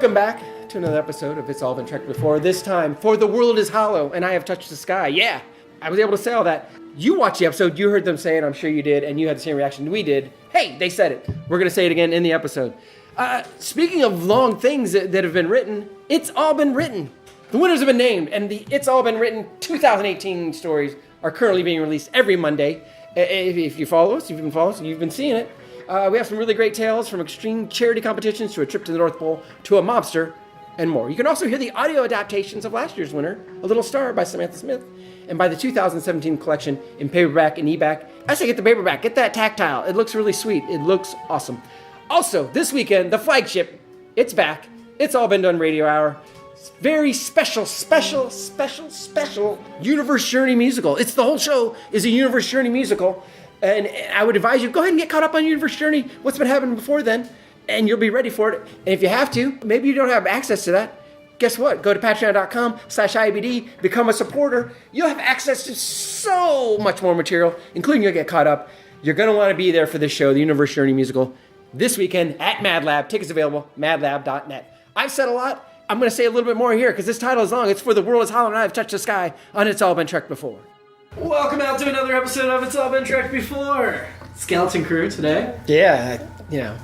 Welcome back to another episode of It's All Been Trekked Before. This time, for the world is hollow and I have touched the sky. Yeah, I was able to say all that. You watched the episode, you heard them say it, I'm sure you did, and you had the same reaction we did. Hey, they said it. We're going to say it again in the episode. Speaking of long things that have been written, it's all been written. The winners have been named, and the It's All Been Written 2018 stories are currently being released every Monday. If you follow us, if you've been following us, you've been seeing it. We have some really great tales, from extreme charity competitions to a trip to the North Pole to a mobster and more. You can also hear the audio adaptations of last year's winner, A Little Star by Samantha Smith, and by the 2017 collection in paperback and e-back. I say get the paperback, get that tactile. It looks really sweet. It looks awesome. Also, this weekend, the flagship, it's back. It's All Been Done Radio Hour. Very special Universe Journey musical. It's the whole show is a Universe Journey musical. And I would advise you, go ahead and get caught up on Universe Journey, what's been happening before then, and you'll be ready for it. And if you have to, maybe you don't have access to that, guess what? Go to patreon.com/IABD, become a supporter. You'll have access to so much more material, including you'll get caught up. You're going to want to be there for this show, the Universe Journey musical, this weekend at Mad Lab. Tickets available, madlab.net. I've said a lot. I'm going to say a little bit more here because this title is long. It's For the World is Hollow and I Have Touched the Sky on It's All Been Trekked Before. Welcome out to another episode of It's All Been Trekked Before. Skeleton crew today. Yeah,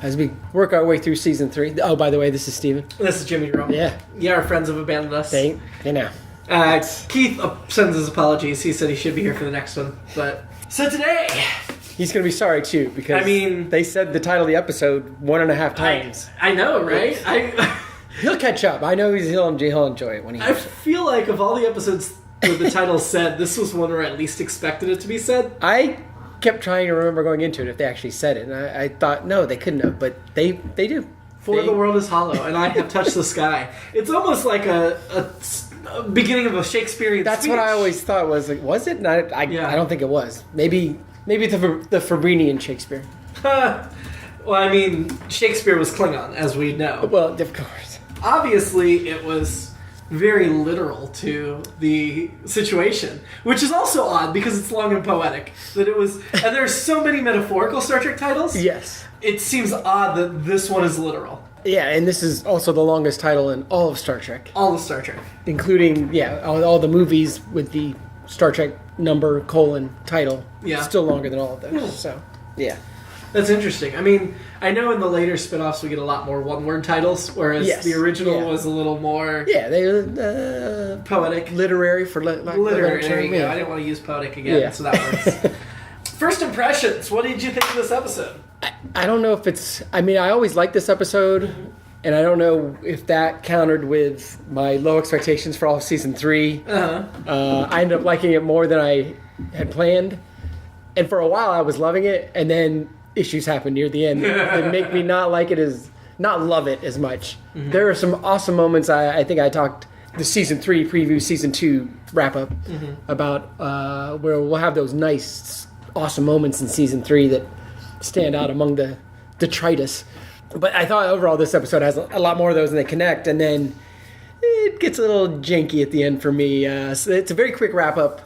as we work our way through season 3. Oh, by the way, this is Steven. This is Jimmy-Jerome. Yeah, our friends have abandoned us. Keith sends his apologies. He said he should be here for the next one. But so today, he's going to be sorry too because they said the title of the episode 1.5 times. I know, right? He'll catch up. I know he'll enjoy it when he hears it. I feel like of all the episodes where the title said, this was one where I at least expected it to be said. I kept trying to remember going into it if they actually said it, and I thought, no, they couldn't have, but they do. For the world is hollow, and I have touched the sky. It's almost like a beginning of a Shakespearean That's speech. what I always thought was it? And I don't think it was. Maybe the Fabrinian Shakespeare. Well, I mean, Shakespeare was Klingon, as we know. Well, of course. Obviously, it was very literal to the situation, which is also odd because it's long and poetic. That it was, and there's so many metaphorical Star Trek titles. Yes. It seems odd that this one is literal. Yeah, and this is also the longest title in all of Star Trek. All of Star Trek. Including, all the movies with the Star Trek number, title. Yeah. Still longer than all of those. So, yeah. That's interesting. I mean, I know in the later spin-offs we get a lot more one-word titles, whereas the original was a little more... Yeah, they were... poetic. Literary, for literary. There you go. I didn't want to use poetic again, so that works. First impressions. What did you think of this episode? I don't know if it's... I mean, I always liked this episode, and I don't know if that countered with my low expectations for all of Season 3. I ended up liking it more than I had planned, and for a while I was loving it, and then issues happened near the end that make me not love it as much. Mm-hmm. There are some awesome moments. I think I talked the Season 3 preview, Season 2 wrap-up about where we'll have those nice, awesome moments in Season 3 that stand out among the detritus. But I thought overall this episode has a lot more of those and they connect, and then it gets a little janky at the end for me. So it's a very quick wrap-up.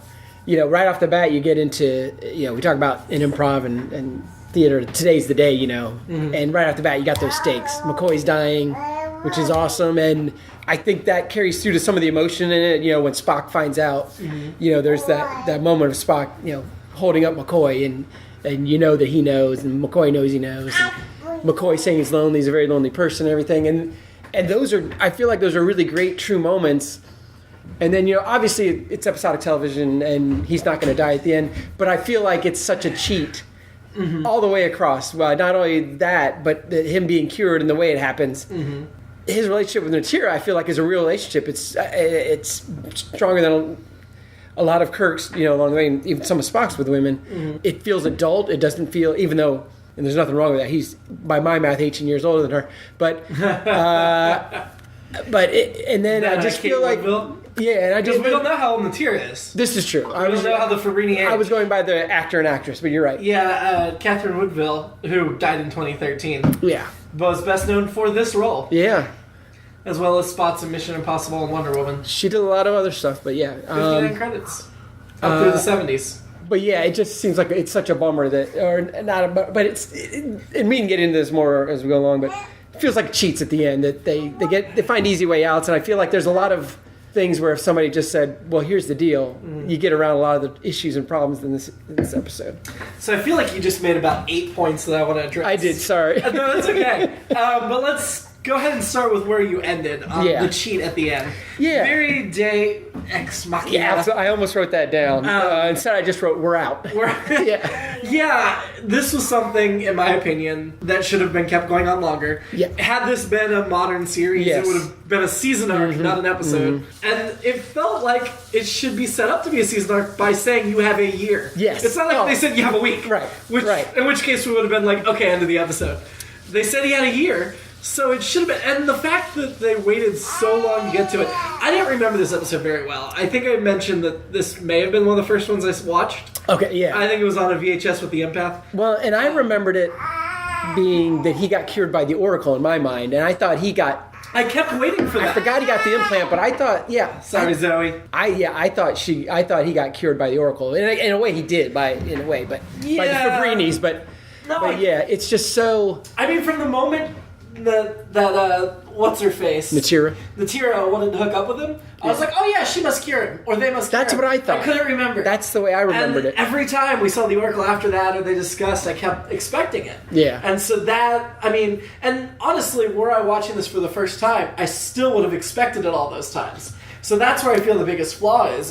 Right off the bat you get into, we talk about in improv and theater, today's the day, and right off the bat you got those stakes. McCoy's dying, which is awesome, and I think that carries through to some of the emotion in it. When Spock finds out, there's that moment of Spock, holding up McCoy, and that he knows, and McCoy knows he knows, and McCoy saying he's lonely, he's a very lonely person, and everything, and those are, I feel like those are really great true moments. And then, obviously it's episodic television and he's not going to die at the end, but I feel like it's such a cheat all the way across. Well, not only that, but him being cured and the way it happens. His relationship with Natira, I feel like, is a real relationship. It's stronger than a lot of Kirk's, along the way, and even some of Spock's with women. It feels adult. It doesn't feel, even though, and there's nothing wrong with that. He's, by my math, 18 years older than her. But, and then I just feel like... Yeah, and we don't know how old Natira is. This is true. We don't know how the Fabrini aged. I was going by the actor and actress, but you're right. Yeah, Catherine Woodville, who died in 2013. Yeah. Was best known for this role. Yeah. As well as spots in Mission Impossible and Wonder Woman. She did a lot of other stuff, but yeah. 59 credits. Up through the 70s. But yeah, it just seems like it's such a bummer that, or not, but it's, and we can get into this more as we go along, but feels like cheats at the end, that they find easy way outs. And I feel like there's a lot of things where if somebody just said, well, here's the deal, you get around a lot of the issues and problems in this episode. So I feel like you just made about 8 points that I want to address. I did, sorry. No, that's okay. But let's go ahead and start with where you ended on the cheat at the end. Yeah. Very day ex machina. Yeah, so I almost wrote that down. Instead, I just wrote, we're out. Yeah, this was something, in my opinion, that should have been kept going on longer. Yeah. Had this been a modern series, it would have been a season arc, not an episode. And it felt like it should be set up to be a season arc by saying you have a year. Yes. It's not like they said you have a week. Right. In which case we would have been like, okay, end of the episode. They said he had a year. So it should have been, and the fact that they waited so long to get to it, I didn't remember this episode very well. I think I mentioned that this may have been one of the first ones I watched. Okay, yeah. I think it was on a VHS with the empath. Well, and I remembered it being that he got cured by the Oracle in my mind, and I thought he got... I kept waiting for that. I forgot he got the implant, but I thought, Sorry, Zoe. I thought he got cured by the Oracle. In a way, he did, by the Fabrinis, but it's just so... I mean, from the moment that what's her face? Natira wanted to hook up with him. I was like, oh yeah, she must cure him, or they must cure him. That's what I thought. I couldn't remember. That's the way I remembered it. Every time we saw the Oracle after that, or they discussed, I kept expecting it. Yeah. And so that, I mean, and honestly, were I watching this for the first time, I still would have expected it all those times. So that's where I feel the biggest flaw is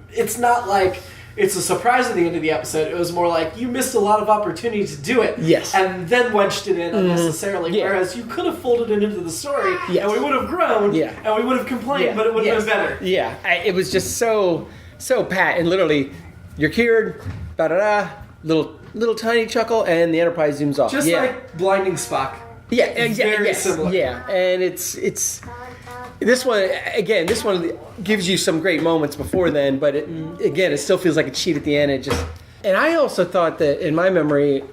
it's not like it's a surprise at the end of the episode. It was more like you missed a lot of opportunity to do it. Yes. And then wedged it in unnecessarily. Yeah. Whereas you could have folded it into the story, and we would have grown, and we would have complained, but it would have been better. Yeah. It was just so pat, and literally, you're cured, da-da-da, little tiny chuckle, and the Enterprise zooms off. Just like blinding Spock. Yeah, very similar. Yeah, and it's this one gives you some great moments before then, but it still feels like a cheat at the end. And I also thought that, in my memory,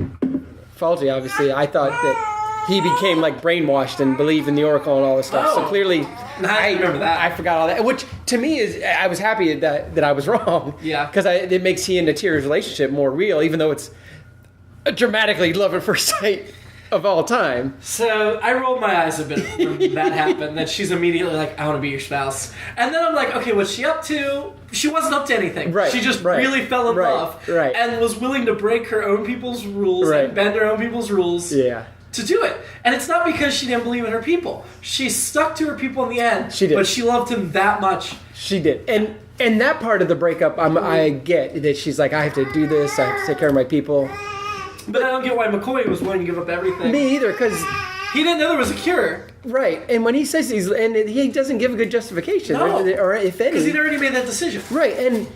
faulty obviously, I thought that he became like brainwashed and believed in the Oracle and all this stuff. So clearly, I remember that. I forgot all that, which to me is, I was happy that I was wrong. Yeah, because it makes he and Natira's relationship more real, even though it's a dramatically love at first sight of all time. So I rolled my eyes a bit when that happened, that she's immediately like, I want to be your spouse. And then I'm like, okay, what's she up to? She wasn't up to anything. Right. She just really fell in love. Right. And was willing to break her own people's rules and bend her own people's rules to do it. And it's not because she didn't believe in her people. She stuck to her people in the end. She did. But she loved him that much. She did. And that part of the breakup, I get that she's like, I have to do this, I have to take care of my people. But I don't get why McCoy was willing to give up everything. Me either, because he didn't know there was a cure. Right, and when he says he doesn't give a good justification, or if any, because he'd already made that decision. Right, and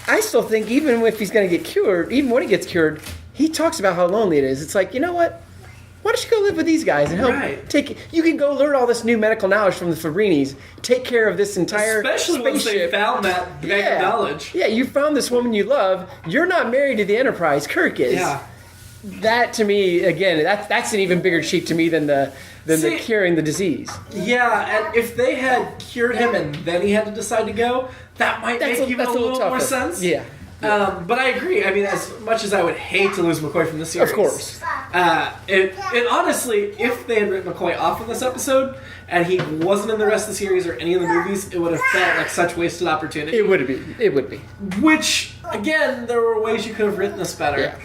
I still think even if he's going to get cured, even when he gets cured, he talks about how lonely it is. It's like, you know what? Why don't you go live with these guys and help take? You can go learn all this new medical knowledge from the Fabrinis. Take care of this entire especially spaceship. Once they found that bank of knowledge. Yeah, you found this woman you love. You're not married to the Enterprise. Kirk is. Yeah. That to me, again, that's an even bigger cheat to me than the curing the disease. Yeah, and if they had cured him and then he had to decide to go, that might make even a little more sense. Yeah. But I agree. I mean, as much as I would hate to lose McCoy from the series, of course, it honestly, if they had written McCoy off in this episode and he wasn't in the rest of the series or any of the movies, it would have felt like such wasted opportunity. It would be. It would be. Which, again, there were ways you could have written this better. Yeah.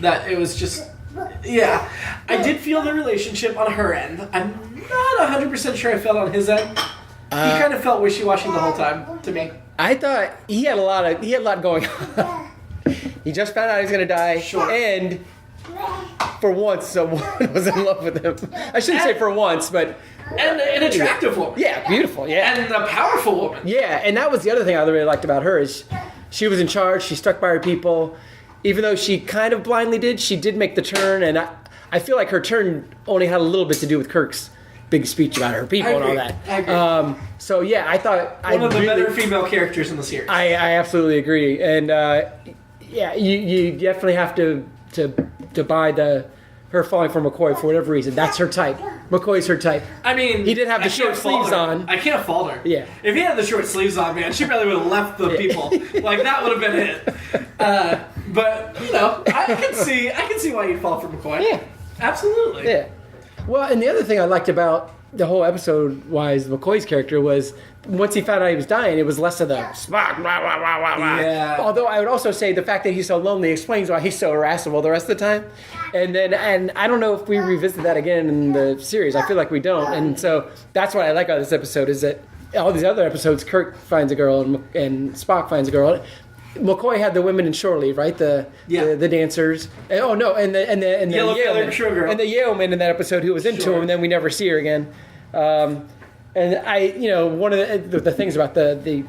That it was just, I did feel the relationship on her end. I'm not 100% sure I felt on his end. He kind of felt wishy-washy the whole time to me. I thought he had a lot going on. He just found out he was going to die, and for once, someone was in love with him. I shouldn't say for once, but and an attractive woman. Yeah, beautiful. Yeah, and a powerful woman. Yeah, and that was the other thing I really liked about her is she was in charge. She stuck by her people. Even though she kind of blindly did, she did make the turn, and I feel like her turn only had a little bit to do with Kirk's big speech about her people and all that. I agree. So yeah, I thought one of the better female characters in the series. I absolutely agree, and you definitely have to buy her falling for McCoy for whatever reason. That's her type. McCoy's her type. I mean, he did have the short sleeves on. I can't fault her. Yeah. If he had the short sleeves on, man, she probably would have left the people. Like that would have been it. But I can see why you'd fall for McCoy. Yeah. Absolutely. Yeah. Well, and the other thing I liked about the whole episode-wise, McCoy's character was once he found out he was dying, it was less of the Spock, blah, blah, blah, blah, blah. Yeah. Although I would also say the fact that he's so lonely explains why he's so irascible the rest of the time. And I don't know if we revisit that again in the series. I feel like we don't. And so that's what I like about this episode is that all these other episodes, Kirk finds a girl and Spock finds a girl. McCoy had the women in shore leave, right? The dancers. And, and the Yellow Yale shore girl. and the Yale man in that episode who was into him, and then we never see her again. And I, one of the things about the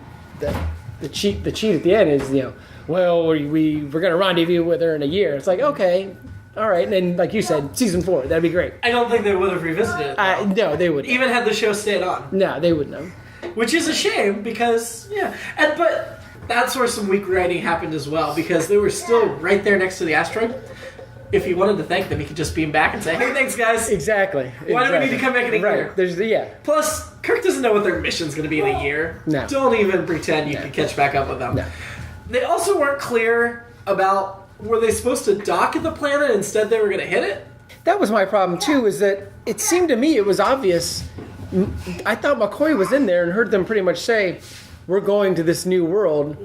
cheat at the end is, well, we're going to rendezvous with her in a year. It's like, okay, all right. And then, like you said, season 4, that'd be great. I don't think they would have revisited it. No, they wouldn't. Even had the show stayed on. No, they wouldn't have. Which is a shame because, but that's where some weak writing happened as well because they were still right there next to the asteroid. If he wanted to thank them, he could just beam back and say, hey, thanks, guys. Exactly. Why do we need to come back in a year? Right. Plus, Kirk doesn't know what their mission's going to be in a year. No. Don't even pretend you can catch back up with them. No. They also weren't clear about were they supposed to dock at the planet instead they were going to hit it? That was my problem, too, is that it seemed to me it was obvious. I thought McCoy was in there and heard them pretty much say, we're going to this new world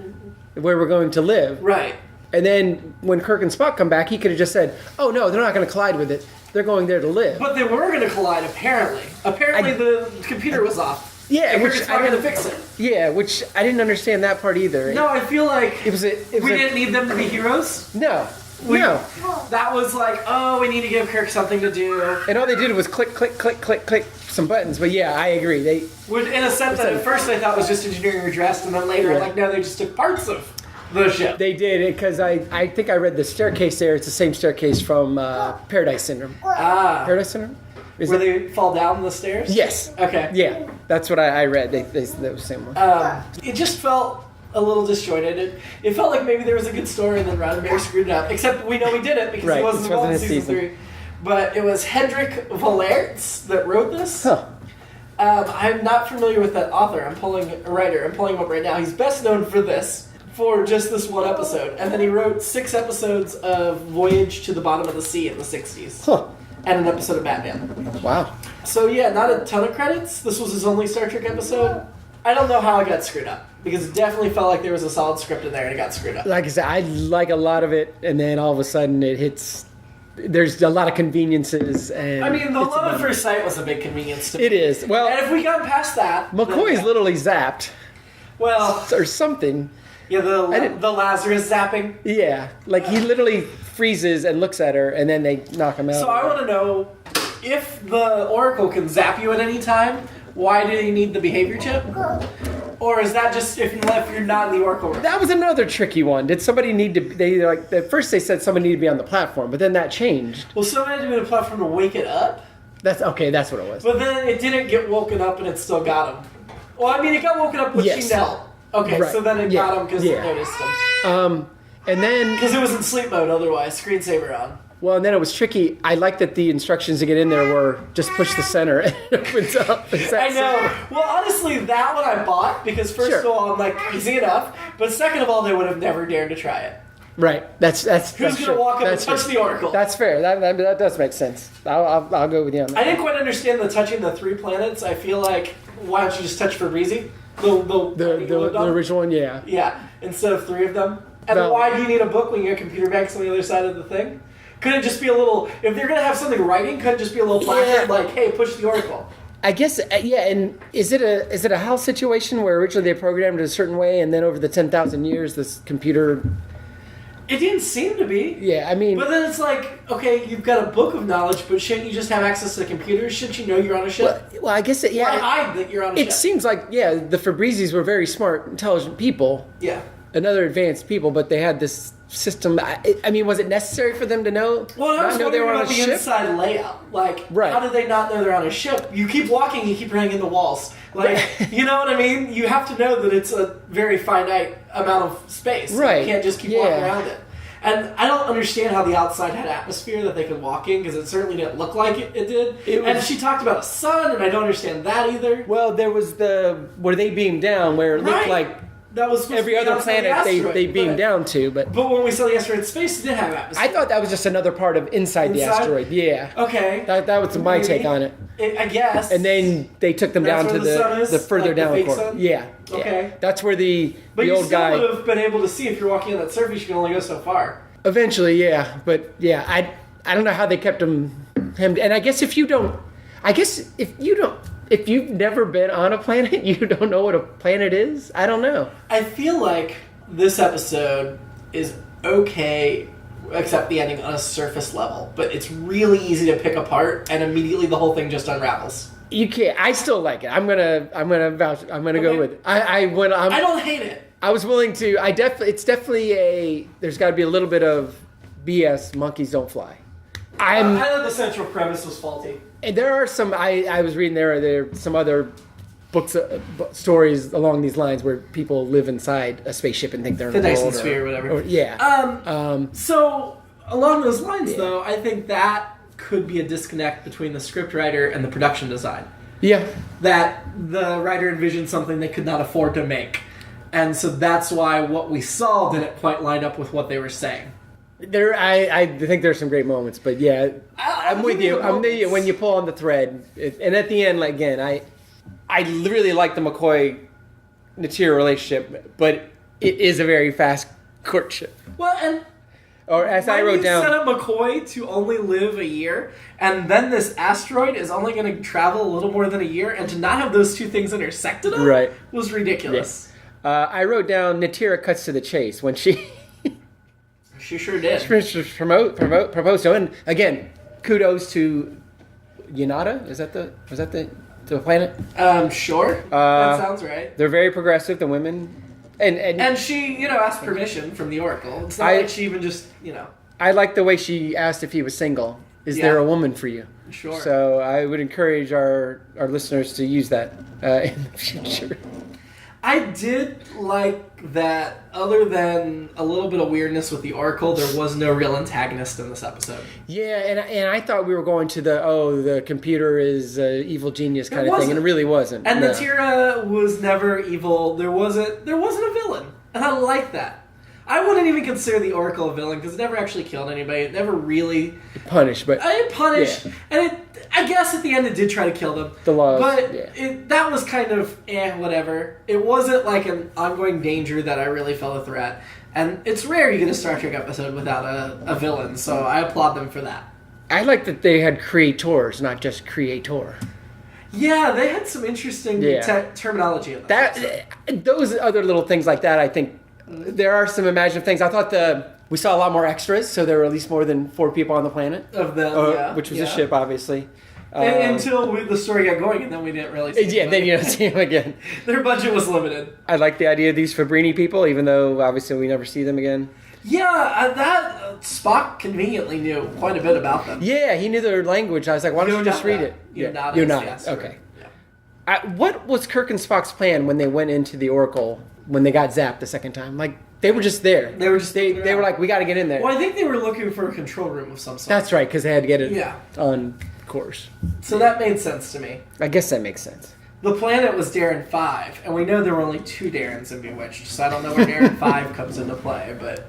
where we're going to live. Right. And then when Kirk and Spock come back, he could have just said, oh, no, they're not going to collide with it. They're going there to live. But they were going to collide, apparently. Apparently the computer was off. Yeah, and which Kirk and Spock had to fix it. Yeah, which I didn't understand that part either. No, I feel like we didn't need them to be heroes. No. That was like, oh, we need to give Kirk something to do. And all they did was click, click, click, click, click some buttons. But yeah, I agree. They would, in a sense that at first I thought was just engineering redressed, and then later I'm like, no, they just took parts of the ship. They did, because I think I read the staircase there. It's the same staircase from Paradise Syndrome. Paradise Syndrome? Where they fall down the stairs? Yes. Okay. Yeah, that's what I read. That was the same one. It just felt a little disjointed. It felt like maybe there was a good story and then Roddenberry screwed it up. Except we know he did it because he wasn't involved in season 3. But it was Hendrik Valerts that wrote this. Huh. I'm not familiar with that author. I'm pulling him up right now. He's best known for just this one episode. And then he wrote 6 episodes of Voyage to the Bottom of the Sea in the 60s. Huh. And an episode of Batman. Wow. So yeah, not a ton of credits. This was his only Star Trek episode. I don't know how it got screwed up. Because it definitely felt like there was a solid script in there and it got screwed up. Like I said, I like a lot of it, and then all of a sudden it hits. There's a lot of conveniences, and I mean, the love at first sight was a big convenience to me. It is. Well, and if we got past that, McCoy's literally zapped. Well, or something. Yeah, the Lazarus zapping. Yeah, like he literally freezes and looks at her, and then they knock him out. So I want to know if the Oracle can zap you at any time. Why do you need the behavior chip? Or is that just if you're not in the Oracle room? That was another tricky one. Did somebody need to? At first they said somebody needed to be on the platform, but then that changed. Well, somebody had to be on the platform to wake it up. That's okay. That's what it was. But then it didn't get woken up, and it still got him. Well, I mean, it got woken up when she knelt. Okay, right. So then it got him because it noticed him. And then because it was in sleep mode, otherwise screensaver on. Well, and then it was tricky. I like that the instructions to get in there were just push the center and it opens up. I know. Well, honestly, that one I bought because first of all, I'm like, easy enough. But second of all, they would have never dared to try it. Right. That's who's going to walk up and touch the Oracle? That's fair. That does make sense. I'll go with you on that. I didn't quite understand the touching the 3 planets. I feel like, why don't you just touch Fabrizi? The original one, yeah. Yeah, instead of 3 of them. And then why do you need a book when your computer bank's on the other side of the thing? Couldn't it just be a little, if they're going to have something writing, couldn't it just be a little placard like, hey, push the Oracle? I guess, and is it a HAL situation where originally they programmed it a certain way and then over the 10,000 years this computer... It didn't seem to be. Yeah, I mean... But then it's like, okay, you've got a book of knowledge, but shouldn't you just have access to the computer? Shouldn't you know you're on a ship? Well, I guess... Why hide that you're on a ship? It seems like, the Fabrizis were very smart, intelligent people. Yeah. Another advanced people, but they had this system. I mean, was it necessary for them to know? Well, I was wondering about the inside layout. Like, how did they not know they're on a ship? You keep walking, you keep running into walls. Like, you know what I mean? You have to know that it's a very finite amount of space. Right. You can't just keep walking around it. And I don't understand how the outside had atmosphere that they could walk in, because it certainly didn't look like it did. And she talked about a sun, and I don't understand that either. Well, there was where they beamed down, where it looked like that was supposed every to be other outside the planet asteroid, they beamed down to. But when we saw the asteroid in space, it did have atmosphere. I thought that was just another part of inside the asteroid. Yeah. Okay. That was my take on it. I guess. And then they took them down to the further like down the fake core. sun? Yeah. Okay. That's where the old guy. But you still would have been able to see if you're walking on that surface. You can only go so far. Eventually, yeah. But yeah, I don't know how they kept him. And I guess if you've never been on a planet, you don't know what a planet is. I don't know. I feel like this episode is okay, except the ending on a surface level. But it's really easy to pick apart, and immediately the whole thing just unravels. You can't. I still like it. I'm gonna vouch. I'm gonna go with it. I don't hate it. I was willing to. It's definitely there's got to be a little bit of BS. Monkeys don't fly. I thought the central premise was faulty. And there are some. I was reading there are some other books, stories along these lines where people live inside a spaceship and think they're in the a Dyson world sphere or whatever. So along those lines, though, I think that could be a disconnect between the scriptwriter and the production design. Yeah, that the writer envisioned something they could not afford to make, and so that's why what we saw didn't quite line up with what they were saying. I think there's some great moments, but yeah, I'm with you. When you pull on the thread, and at the end, again, I really like the McCoy-Natira relationship, but it is a very fast courtship. Well, and I wrote down, set up McCoy to only live a year, and then this asteroid is only going to travel a little more than a year, and to not have those two things intersected was ridiculous. Yeah. I wrote down Natira cuts to the chase when she. She sure did. Proposed to, and again, kudos to Yanada. Was that the planet? Sure. That sounds right. They're very progressive, the women, and she, asked permission from the Oracle. It's not like she even just, I like the way she asked if he was single. Is there a woman for you? Sure. So I would encourage our listeners to use that in the future. I did like that, other than a little bit of weirdness with the Oracle, there was no real antagonist in this episode. Yeah, and I thought we were going to the computer is evil genius kind of thing, and it really wasn't. And Natira was never evil. There wasn't a villain, and I like that. I wouldn't even consider the Oracle a villain because it never actually killed anybody. It never really punished, but it punished, and I guess at the end it did try to kill them. The laws, but that was kind of whatever. It wasn't like an ongoing danger that I really felt a threat. And it's rare you get a Star Trek episode without a villain, so I applaud them for that. I like that they had creators, not just creator. Yeah, they had some interesting terminology in that. Those other little things like that, I think. There are some imaginative things. I thought we saw a lot more extras, so there were at least more than 4 people on the planet. Which was a ship, obviously. Until the story got going, and then we didn't really see them. Then you don't see them again. Their budget was limited. I like the idea of these Fabrini people, even though obviously we never see them again. Yeah, that Spock conveniently knew quite a bit about them. Yeah, he knew their language. I was like, why don't you just read it? You're not. Yes, okay. Yeah. What was Kirk and Spock's plan when they went into the Oracle? When they got zapped the second time, they were just there. They were like, we got to get in there. Well, I think they were looking for a control room of some sort. That's right, because they had to get it on course. So that made sense to me. I guess that makes sense. The planet was Darren 5, and we know there were only 2 Darrens in Bewitched, so I don't know where Darren 5 comes into play, but.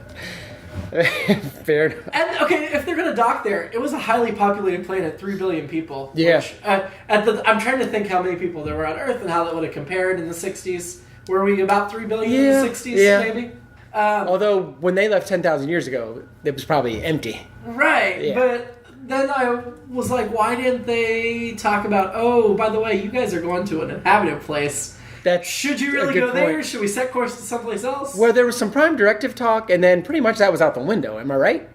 Fair enough. And okay, if they're gonna dock there, it was a highly populated planet, 3 billion people. Yeah. Which, I'm trying to think how many people there were on Earth and how that would have compared in the 60s. Were we about 3 billion in the 60s, maybe? Although, when they left 10,000 years ago, it was probably empty. Right, but then I was like, why didn't they talk about, by the way, you guys are going to an inhabited place. Should you really go there? Should we set course to someplace else? Well, there was some Prime Directive talk, and then pretty much that was out the window. Am I right?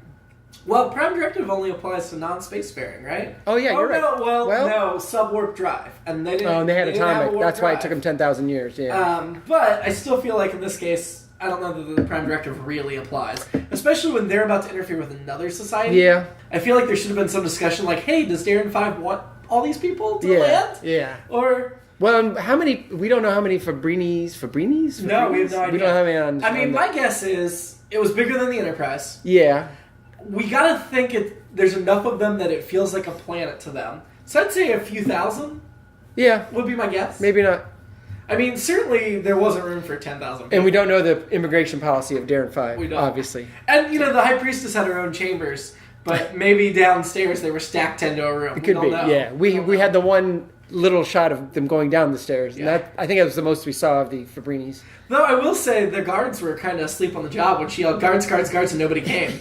Well, Prime Directive only applies to non-spacefaring, right? Oh, yeah, you're right. No, subwarp drive. And they didn't. Oh, and they had atomic. That's why it took them 10,000 years, but I still feel like in this case, I don't know that the Prime Directive really applies. Especially when they're about to interfere with another society. Yeah. I feel like there should have been some discussion like, hey, does Darren 5 want all these people to land? Yeah. Or... Well, how many... We don't know how many Fabrinis? No, we have no idea. We don't have any on... my guess is it was bigger than the Enterprise. Yeah. We gotta think there's enough of them that it feels like a planet to them. So I'd say a few thousand. Yeah. Would be my guess. Maybe not. I mean, certainly there wasn't room for 10,000 people. And we don't know the immigration policy of Darren 5, We don't. obviously. And, the High Priestess had her own chambers, but maybe downstairs they were stacked 10 to a room. It could be, yeah. We had the one little shot of them going down the stairs, and that I think that was the most we saw of the Fabrinis. Though I will say the guards were kind of asleep on the job when she yelled, guards, guards, guards, and nobody came.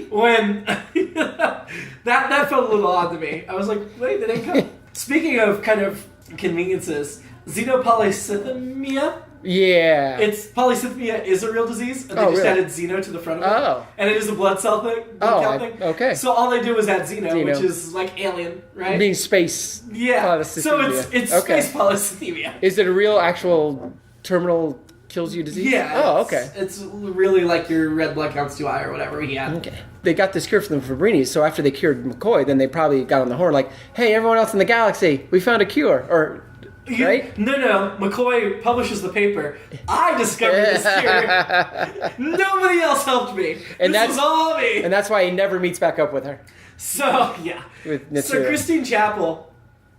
When that felt a little odd to me. I was like, wait, they didn't come. Speaking of kind of conveniences, xenopolycythemia. Yeah. Polycythemia is a real disease, and they just added xeno to the front of it. Oh. And it is a blood cell thing. Thing. Okay. So all they do is add xeno, which is like alien, right? Means space. Yeah. So it's space polycythemia. Is it a real, actual terminal kills you disease? Yeah. Oh, okay. It's really like your red blood counts too high or whatever he had. Okay. They got this cure from the Fabrinis, so after they cured McCoy, then they probably got on the horn like, hey, everyone else in the galaxy, we found a cure. Right? No. McCoy publishes the paper. I discovered this cure. Nobody else helped me. This was all me. And that's why he never meets back up with her. So, yeah. So Christine Chapel,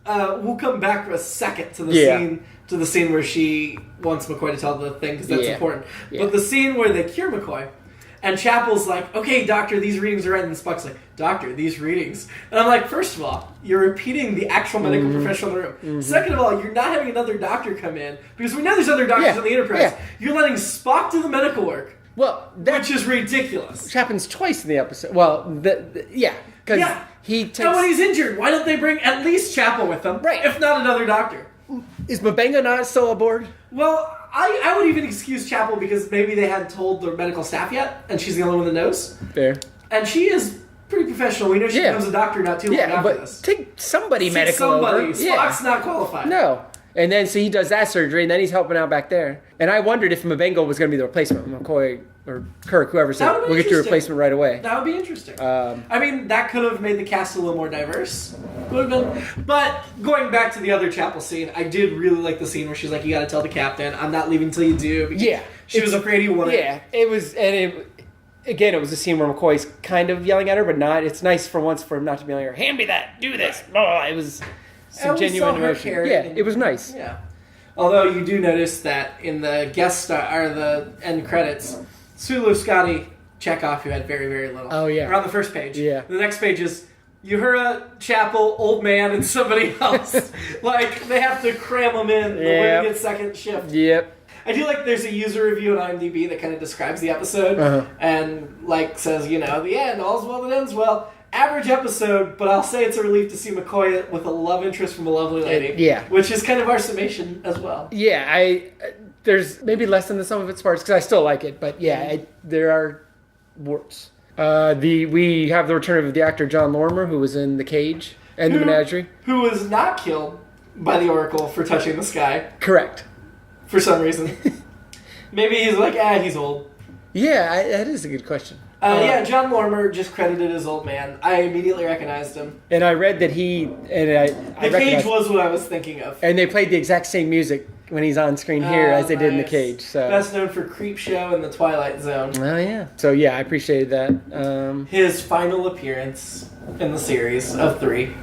we'll come back for a second to the scene where she wants McCoy to tell the thing, because that's important. Yeah. But the scene where they cure McCoy, and Chapel's like, okay, doctor, these readings are right. And Spock's like, doctor, these readings. And I'm like, first of all, you're repeating the actual medical professional in the room. Mm-hmm. Second of all, you're not having another doctor come in, because we know there's other doctors on the Enterprise. Yeah. You're letting Spock do the medical work. Well, which is ridiculous. Which happens twice in the episode. Well, because he takes... And when he's injured, why don't they bring at least Chapel with them? Right. If not another doctor. Is M'Benga not still aboard? Well, I would even excuse Chapel because maybe they hadn't told the medical staff yet, and she's the only one that knows. Fair. And she is pretty professional. We know she becomes a doctor not too long after this. Take somebody medical over. Spock's not qualified. No. And then, so he does that surgery, and then he's helping out back there. And I wondered if M'Benga was going to be the replacement. McCoy or Kirk, whoever said, we'll get your replacement right away. That would be interesting. I mean, that could have made the cast a little more diverse. Would have been. But going back to the other Chapel scene, I did really like the scene where she's like, you got to tell the captain, I'm not leaving until you do. Yeah. She was afraid he wouldn't. Yeah. It was, again, it was a scene where McCoy's kind of yelling at her, but not. It's nice for once for him not to be yelling at her, hand me that, do this. Oh, it was some genuine emotion. Yeah, it was nice. Yeah. Although you do notice that in the guest star or the end credits, Sulu, Scotty, Chekhov, who had very, very little. Oh, yeah. Are on the first page. Yeah. The next page is Uhura, Chapel, Old Man, and somebody else. Like, they have to cram them in the way to get second shift. Yep. I do like there's a user review on IMDb that kind of describes the episode and, like, says, the end, all's well that ends well. Average episode, but I'll say it's a relief to see McCoy with a love interest from a lovely lady. Yeah. Which is kind of our summation as well. Yeah, there's maybe less than the sum of its parts, because I still like it, but there are warts. We have the return of the actor John Lorimer, who was in The Cage and The Menagerie. Who was not killed by the Oracle for touching the sky. Correct. For some reason. Maybe he's like, he's old. Yeah, that is a good question. John Lorimer, just credited as Old Man. I immediately recognized him. And I read that The Cage was what I was thinking of. And they played the exact same music when he's on screen here as they did in The Cage. So best known for Creep Show and The Twilight Zone. Oh, yeah. So, yeah, I appreciated that. His final appearance in the series of 3.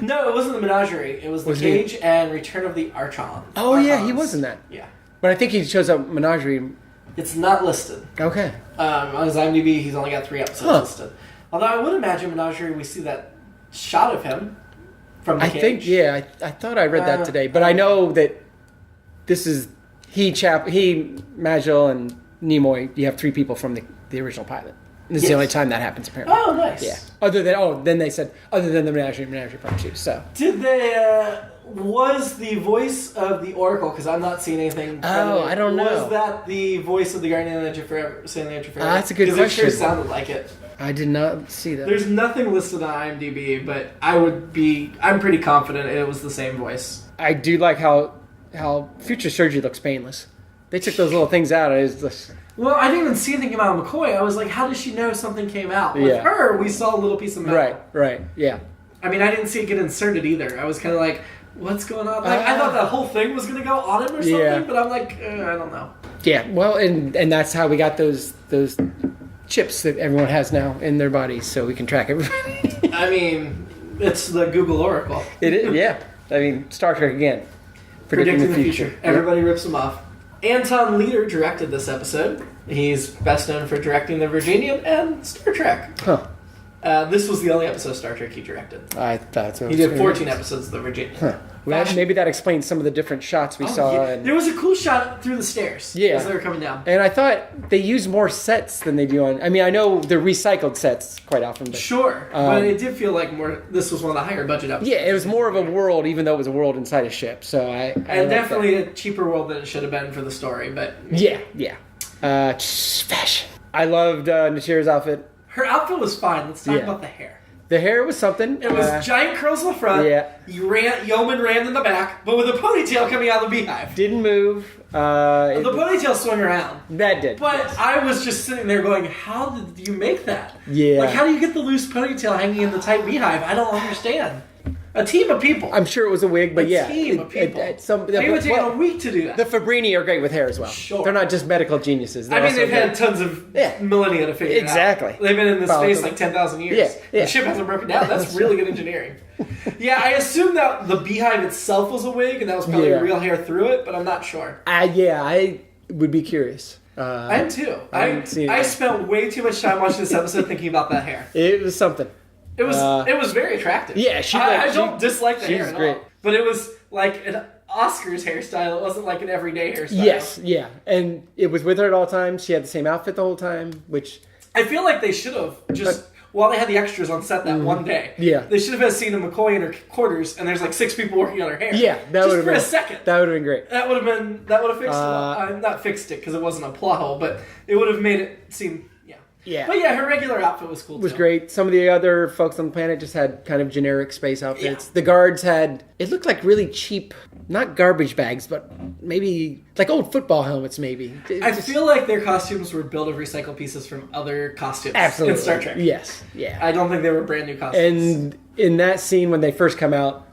No, it wasn't The Menagerie. It was The Cage and Return of the Archon. Oh, yeah, he was in that. Yeah. But I think he shows up Menagerie. It's not listed. Okay. On his IMDb, he's only got 3 episodes listed. Although I would imagine Menagerie, we see that shot of him from the Cage. I thought I read that today. But I know that this is he, Majel, and Nimoy. You have 3 people from the original pilot. And this is the only time that happens, apparently. Oh, nice. Yeah. Then they said, other than the Menagerie Part 2. So. Did they... was the voice of the Oracle, because I'm not seeing anything. I don't know. Was that the voice of the Guardian of the Edge of Forever? That's a good question. Because it sure sounded like it. I did not see that. There's nothing listed on IMDb, but I'm pretty confident it was the same voice. I do like how future surgery looks painless. They took those little things out. Well, I didn't even see anything about McCoy. I was like, how does she know something came out? With her, we saw a little piece of metal. Right, yeah. I mean, I didn't see it get inserted either. I was kind of like, what's going on? Like, I thought the whole thing was going to go on him or something, but I'm like, I don't know. Yeah, well, and that's how we got those chips that everyone has now in their bodies, so we can track everybody. I mean, it's the Google Oracle. It is, yeah. I mean, Star Trek again. Predicting the future. Everybody rips him off. Anton Leader directed this episode. He's best known for directing The Virginian and Star Trek. Huh. This was the only episode of Star Trek he directed. I thought so. He did 14 episodes of The Virginian. Huh. Well, maybe that explains some of the different shots we saw. Yeah. There was a cool shot through the stairs as they were coming down. And I thought they use more sets than they do on... I mean, I know they're recycled sets quite often. But, sure. But it did feel like this was one of the higher budget episodes. Yeah, it was more of a world, even though it was a world inside a ship. So and definitely a cheaper world than it should have been for the story. But yeah. Fashion. I loved Natira's outfit. Her outfit was fine. Let's talk about the hair. The hair was something. It was giant curls in the front. Yeah. Yeoman ran in the back, but with a ponytail coming out of the beehive. Didn't move. The ponytail swung around. That did. But I was just sitting there going, how did you make that? Yeah. Like, how do you get the loose ponytail hanging in the tight beehive? I don't understand. A team of people. I'm sure it was a wig, but a team of people. It would take a week to do that. The Fabrini are great with hair as well. Sure. They're not just medical geniuses. I mean, they've had tons of millennia to figure it out. Exactly. They've been in this space like 10,000 years. Yeah. The ship hasn't broken down. That's really good engineering. Yeah, I assume that the beehive itself was a wig, and that was probably real hair through it, but I'm not sure. I would be curious. I am too. I spent way too much time watching this episode thinking about that hair. It was something. It was very attractive. Yeah, I don't dislike the hair at great. all. But it was like an Oscars hairstyle. It wasn't like an everyday hairstyle. Yes, yeah. And it was with her at all times. She had the same outfit the whole time, which... I feel like they should have just... While they had the extras on set that one day, they should have had a scene of McCoy in her quarters, and there's like 6 people working on her hair. Yeah, that would have been... a second. That would have been great. That would have fixed it. Not fixed it, because it wasn't a plot hole, but it would have made it seem... Yeah. But her regular outfit was cool, too. It was great. Some of the other folks on the planet just had kind of generic space outfits. Yeah. The guards had... It looked like really cheap, not garbage bags, but maybe... Like old football helmets, maybe. I feel like their costumes were built of recycled pieces from other costumes in Star Trek. Yes, yeah. I don't think they were brand new costumes. And in that scene when they first come out,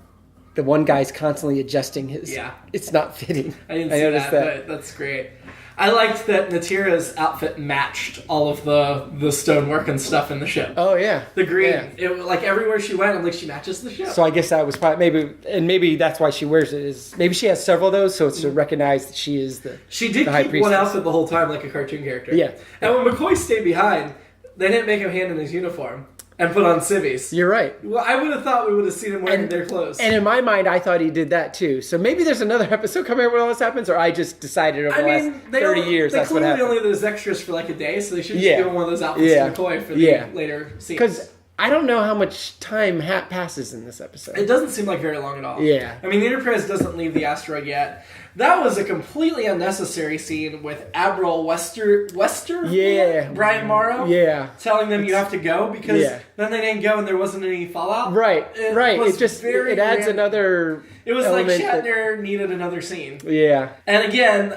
the one guy's constantly adjusting his... Yeah. It's not fitting. I didn't see that, but that's great. I liked that Natira's outfit matched all of the stonework and stuff in the ship. Oh, yeah. The green. Yeah. It, like, everywhere she went, I'm like, she matches the ship. So I guess that was probably... Maybe that's why she wears it. Maybe she has several of those, so it's to recognize that she is the She did keep one outfit the whole time like a cartoon character. Yeah. And when McCoy stayed behind, they didn't make him hand in his uniform and put on civvies. You're right. Well, I would have thought we would have seen him wearing their clothes. And in my mind, I thought he did that too. So maybe there's another episode coming up when all this happens, or I just decided over the last 30 years that's what happened. They clearly only those extras for like a day, so they should just give him one of those outfits to McCoy for the later scenes. Because I don't know how much time passes in this episode. It doesn't seem like very long at all. Yeah. I mean, the Enterprise doesn't leave the asteroid yet. That was a completely unnecessary scene with Admiral Wester? Yeah. Brian Morrow? Yeah. Telling them you have to go because then they didn't go and there wasn't any fallout. Right, it adds another It was like Shatner needed another scene. Yeah. And again,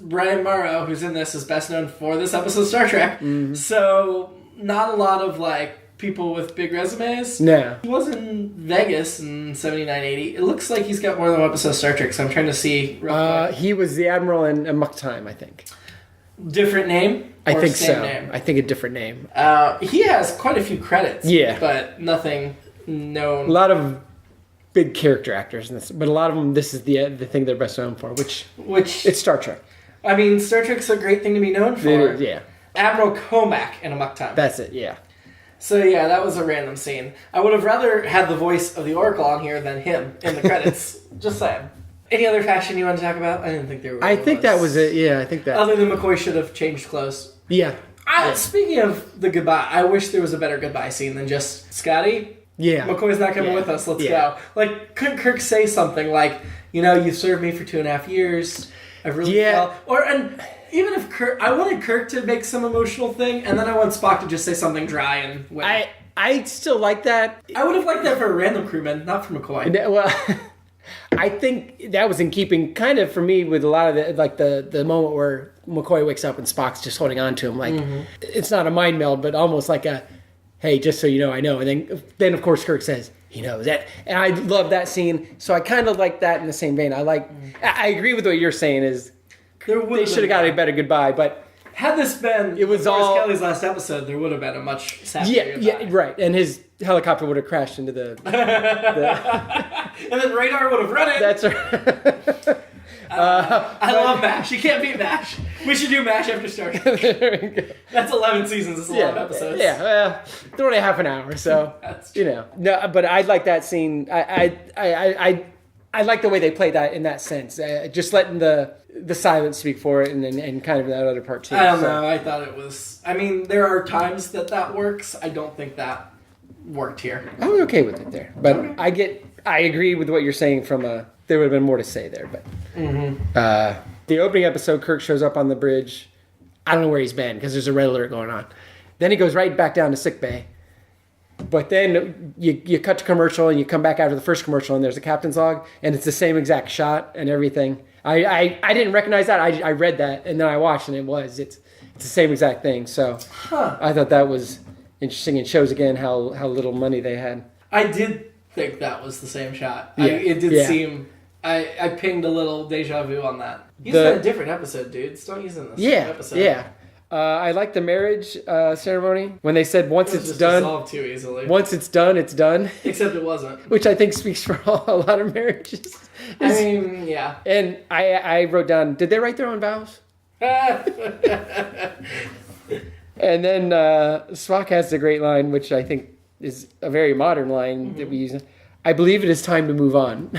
Brian Morrow, who's in this, is best known for this episode of Star Trek. Mm-hmm. So, not a lot of, like, people with big resumes. No. He was in Vegas in 79-80. It looks like he's got more than one episode of Star Trek, so I'm trying to see real quick. He was the Admiral in Amok Time, I think. Different name? I think so. Name? I think a different name. He has quite a few credits. Yeah. But nothing known. A lot of big character actors in this, but a lot of them, this is the thing they're best known for, which it's Star Trek. I mean, Star Trek's a great thing to be known for. Yeah. Admiral Comac in Amok Time. That's it, yeah. So yeah, that was a random scene. I would have rather had the voice of the Oracle on here than him in the credits. Just saying. Any other fashion you want to talk about? I didn't think there was. I think that was it, yeah, I think that. Other than McCoy should have changed clothes. Yeah. Speaking of the goodbye, I wish there was a better goodbye scene than just, Scotty, McCoy's not coming with us, let's go. Like, couldn't Kirk say something like, you've served me for 2.5 years, I've really felt... Even if Kirk... I wanted Kirk to make some emotional thing, and then I want Spock to just say something dry and win. I still like that. I would have liked that for a random crewman, not for McCoy. Well, I think that was in keeping kind of for me with a lot of the moment where McCoy wakes up and Spock's just holding on to him. Like, it's not a mind meld, but almost like a, hey, just so you know, I know. And then of course, Kirk says, he knows that. And I love that scene. So I kind of like that in the same vein. I agree with what you're saying is, they should have got a better goodbye, but had this been Forrest Kelly's last episode, there would have been a much sadder goodbye. Yeah, right. And his helicopter would have crashed into the And then Radar would have run it. That's right. I love MASH. You can't beat MASH. We should do MASH after Star Trek. There we go. That's 11 seasons. It's a lot of episodes. Yeah, well, they're only half an hour, so That's true. you know. No, but I like that scene. I like the way they played that in that sense. Just letting the silence speak for it, and kind of that other part too. I don't know. I thought it was. I mean, there are times that works. I don't think that worked here. I was okay with it there, but I agree with what you're saying. There would have been more to say there, but the opening episode, Kirk shows up on the bridge. I don't know where he's been because there's a red alert going on. Then he goes right back down to sickbay. But then you cut to commercial and you come back after the first commercial and there's a captain's log and it's the same exact shot and everything. I didn't recognize that. I read that and then I watched and it's the same exact thing. So I thought that was interesting and shows again how little money they had. I did think that was the same shot. Yeah. It did seem. I pinged a little deja vu on that. Use that in a different episode, dudes. Don't use it in the same episode. Yeah. I like the marriage ceremony when they said once it's done. Dissolved too easily. Once it's done, it's done. Except it wasn't. Which I think speaks for a lot of marriages. I mean, yeah. And I wrote down, did they write their own vows? And then Spock has the great line, which I think is a very modern line that we use. I believe it is time to move on.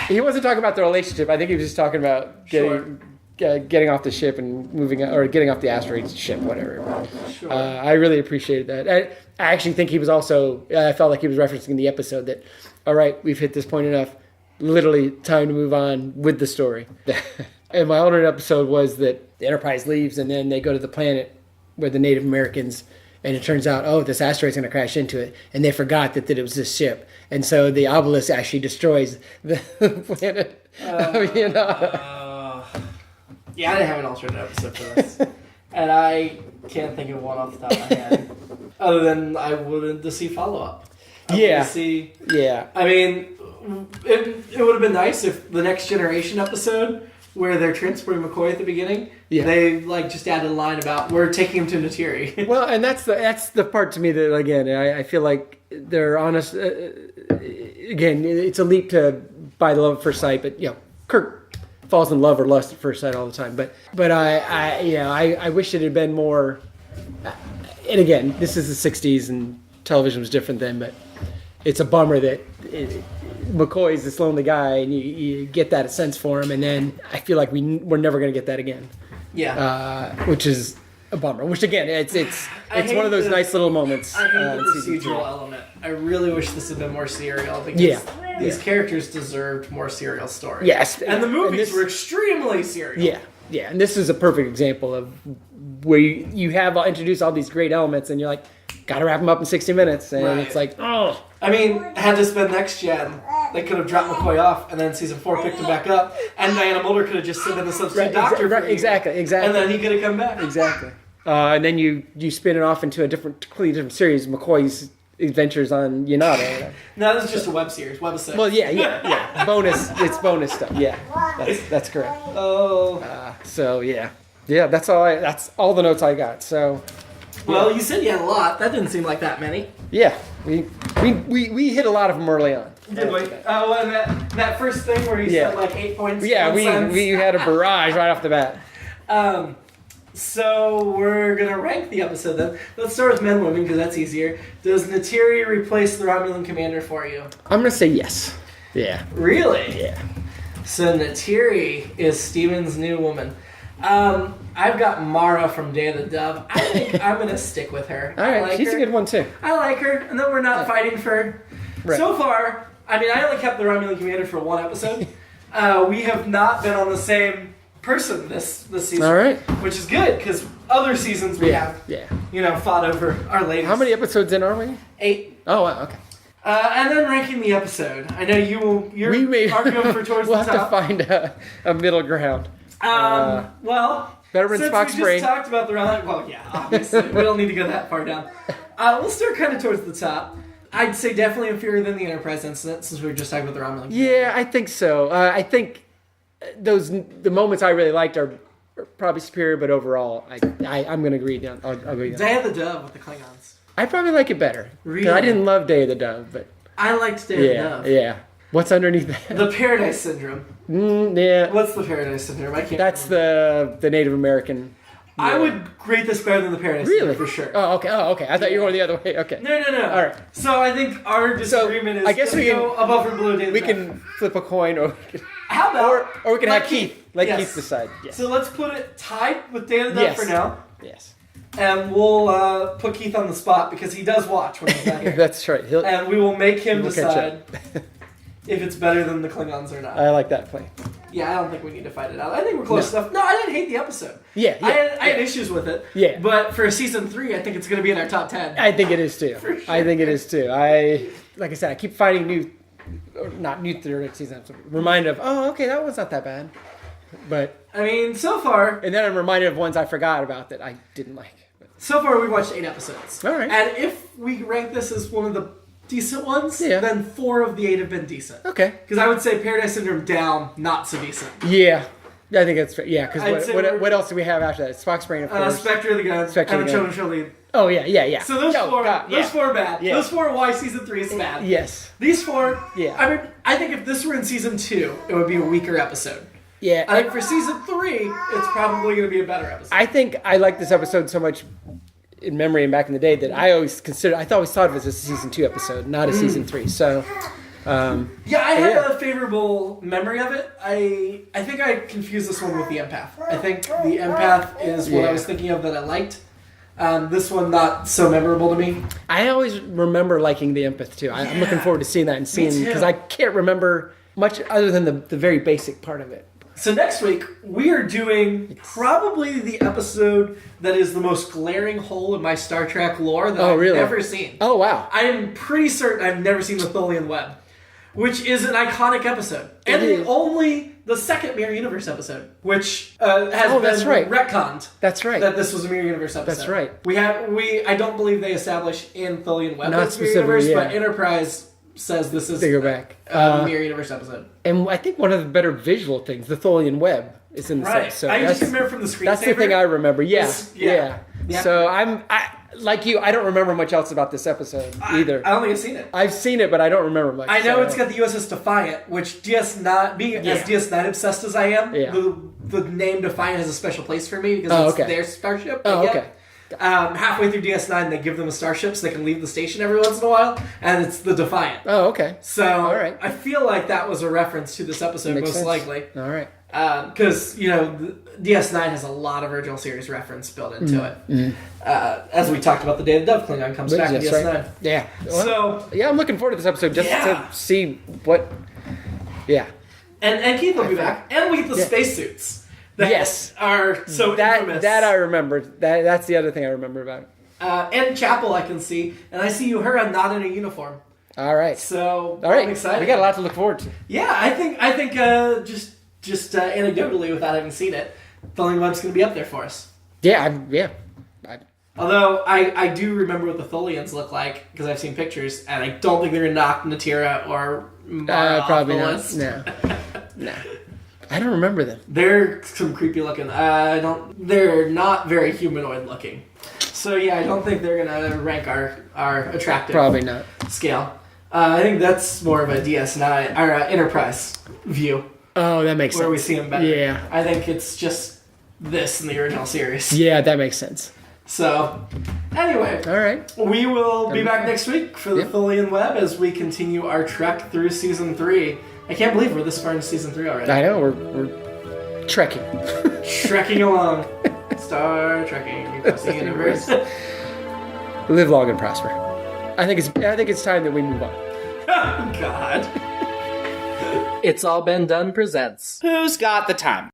He wasn't talking about the relationship. I think he was just talking about getting off the ship and moving, or getting off the asteroid ship, whatever. Sure. I really appreciated that. I actually think he was also, I felt like he was referencing the episode that, all right, we've hit this point enough. Literally time to move on with the story. And my alternate episode was that the Enterprise leaves and then they go to the planet where the Native Americans, and it turns out, oh, this asteroid's going to crash into it. And they forgot that it was this ship. And so the obelisk actually destroys the planet. Yeah, I didn't have an alternate episode for this. And I can't think of one off the top of my head. Other than I wanted to see follow-up. I mean, it would have been nice if the Next Generation episode, where they're transporting McCoy at the beginning, they just added a line about, we're taking him to Natiri. Well, and that's the part to me that, again, I feel like they're honest. Again, it's a leap to buy the love at first sight, but, Kirk falls in love or lust at first sight all the time. But I wish it had been more. And again, this is the '60s and television was different then. But it's a bummer that McCoy's this lonely guy, and you get that sense for him, and then I feel like we're never going to get that again. Yeah. Which is a bummer. Which again, it's one of those nice little moments. I hate the procedural element. I really wish this had been more serial because these characters deserved more serial story. Yes, and the movies were extremely serial. Yeah, and this is a perfect example of where you have introduced all these great elements, and you're like, gotta wrap them up in 60 minutes, and it's like, oh. I mean, had this been Next Gen, they could have dropped McCoy off, and then season 4 picked him back up, and Diana Mulder could have just been the substitute doctor. Exactly. And then he could have come back. Exactly. And then you spin it off into a completely different series, McCoy's adventures on Yonada. No, this is just a web series, webisode. Well, yeah. It's bonus stuff. Yeah, that's correct. Oh. So yeah, that's all the notes I got. So. Well, you said you had a lot. That didn't seem like that many. Yeah, we hit a lot of them early on. Did we? Oh, and that first thing where you said like 8 points. Yeah, we had a barrage right off the bat. So we're gonna rank the episode then. Let's start with men, women, because that's easier. Does Natiri replace the Romulan commander for you? I'm gonna say yes. Yeah. Really? Yeah. So Natiri is Steven's new woman. I've got Mara from Day of the Dove. I think I'm gonna stick with her. All right, she's a good one too. I like her, and then we're not fighting for her. Right. So far, I mean, I only kept the Romulan commander for one episode. We have not been on the same person this season. All right. Which is good, because other seasons we have, fought over our ladies. How many episodes in are we? 8. Oh, wow, okay. And then ranking the episode. I know you're arguing for towards we'll the top. We'll have to find a middle ground. Since Spock's we just talked about the Romulan, well, yeah, obviously. We don't need to go that far down. We'll start kind of towards the top. I'd say definitely inferior than the Enterprise incident, since we were just talking about the Romulan. Yeah, I think so. I think the moments I really liked are probably superior, but overall, I'm going to agree down. I'll agree down. Day of the Dove with the Klingons. I probably like it better. Really? I didn't love Day of the Dove, but I liked Day of the Dove. Yeah. What's underneath that? The Paradise Syndrome. Yeah. What's the Paradise Syndrome? I can't. That's remember. the Native American. Yeah. I would rate this better than the Paradise Syndrome for sure. Oh, okay. I thought you were going the other way. Okay. No. All right. So I think our disagreement is. I guess we can go above and below Day of the We Dove. can flip a coin, or How about or we can let have Keith. Let Yes. Keith decide. Yes. So let's put it tied with Day of the Dove for now. Yes. And we'll put Keith on the spot because he does watch when he's not here. That's right. And we will make him We'll catch decide if it's better than the Klingons or not. I like that plan. Yeah, I don't think we need to fight it out. I think we're close enough. No, I didn't hate the episode. Yeah. I had issues with it. Yeah. But for season 3, I think it's going to be in our top 10. I think it is too. For sure. I think it is too. Like I said, I keep finding not new third season episodes. Reminded of, okay, that was not that bad. But I mean, so far, and then I'm reminded of ones I forgot about that I didn't like. so far we've watched 8 episodes. All right. And if we rank this as one of the decent ones, Yeah. then 4 of the 8 have been decent. Okay. Because I would say Paradise Syndrome down, not so decent. Yeah. I think that's fair. Yeah, I'd because say what else do we have after that? Spock's brain, of course. Spectre of the Gun, Spectre of and the the Gun. Children Shall Lead. Oh yeah. So those Oh, four, God, those 4 are bad. Yeah. Those 4 are why season 3 is bad. Yes. These 4, Yeah. I mean, I think if this were in season 2, it would be a weaker episode. Yeah. I think for season 3, it's probably going to be a better episode. I think I like this episode so much in memory and back in the day that I always thought of it as a season 2 episode, not a season 3. So. Yeah, I have a favorable memory of it. I think I confused this one with the empath. I think the empath is what I was thinking of that I liked. This one not so memorable to me. I always remember liking the empath too. I'm looking forward to seeing that and seeing because I can't remember much other than the very basic part of it. So next week we are doing probably the episode that is the most glaring hole in my Star Trek lore that I've never seen. Oh wow! I am pretty certain I've never seen the Tholian Web, which is an iconic episode, and the second Mirror Universe episode, which has been retconned. That's right. That this was a Mirror Universe episode. That's right. I don't believe they establish in Tholian Web Not this Mirror Universe, specifically, but Enterprise says this is they go back. Mirror Universe episode. And I think one of the better visual things, the Tholian Web, is in this episode. I just remember from the screensaver. That's the thing I remember. Yeah. Yeah. So like you, I don't remember much else about this episode either. I don't think I've seen it. I've seen it, but I don't remember much. I know it's got the USS Defiant, which DS9, being as DS9 obsessed as I am, the name Defiant has a special place for me because it's their starship. Okay. Halfway through DS9, they give them a starship so they can leave the station every once in a while, and it's the Defiant. Oh, okay. So I feel like that was a reference to this episode, most likely. All right. Because, DS9 has a lot of original series reference built into it. As we talked about, the Day of the Dove Klingon comes back in DS9. Right. Yeah. Well, I'm looking forward to this episode just to see what... Yeah. And Keith will be back. And we get the spacesuits. That are so infamous. That I remember. That's the other thing I remember about it. And Chapel I can see. And I see her not in a uniform. All right. So I'm excited. We got a lot to look forward to. Yeah, I think just anecdotally, without having seen it, Tholian Web's going to be up there for us. Although I do remember what the Tholians look like because I've seen pictures, and I don't think they're going to knock Natira or Mara probably off the not. list. No. I don't remember them. They're some creepy looking. They're not very humanoid looking. So yeah, I don't think they're gonna rank our attractive scale. I think that's more of a DS9 or Enterprise view. Oh, that makes sense. Where we see them better. Yeah. I think it's just this in the original series. Yeah, that makes sense. So, anyway. All right. We will be back next week for the Tholian Web as we continue our trek through Season 3. I can't believe we're this far into Season 3 already. I know, we're trekking. Trekking along. Star trekking across the universe. Live long and prosper. I think it's time that we move on. Oh, God. It's All Been Done presents. Who's got the time?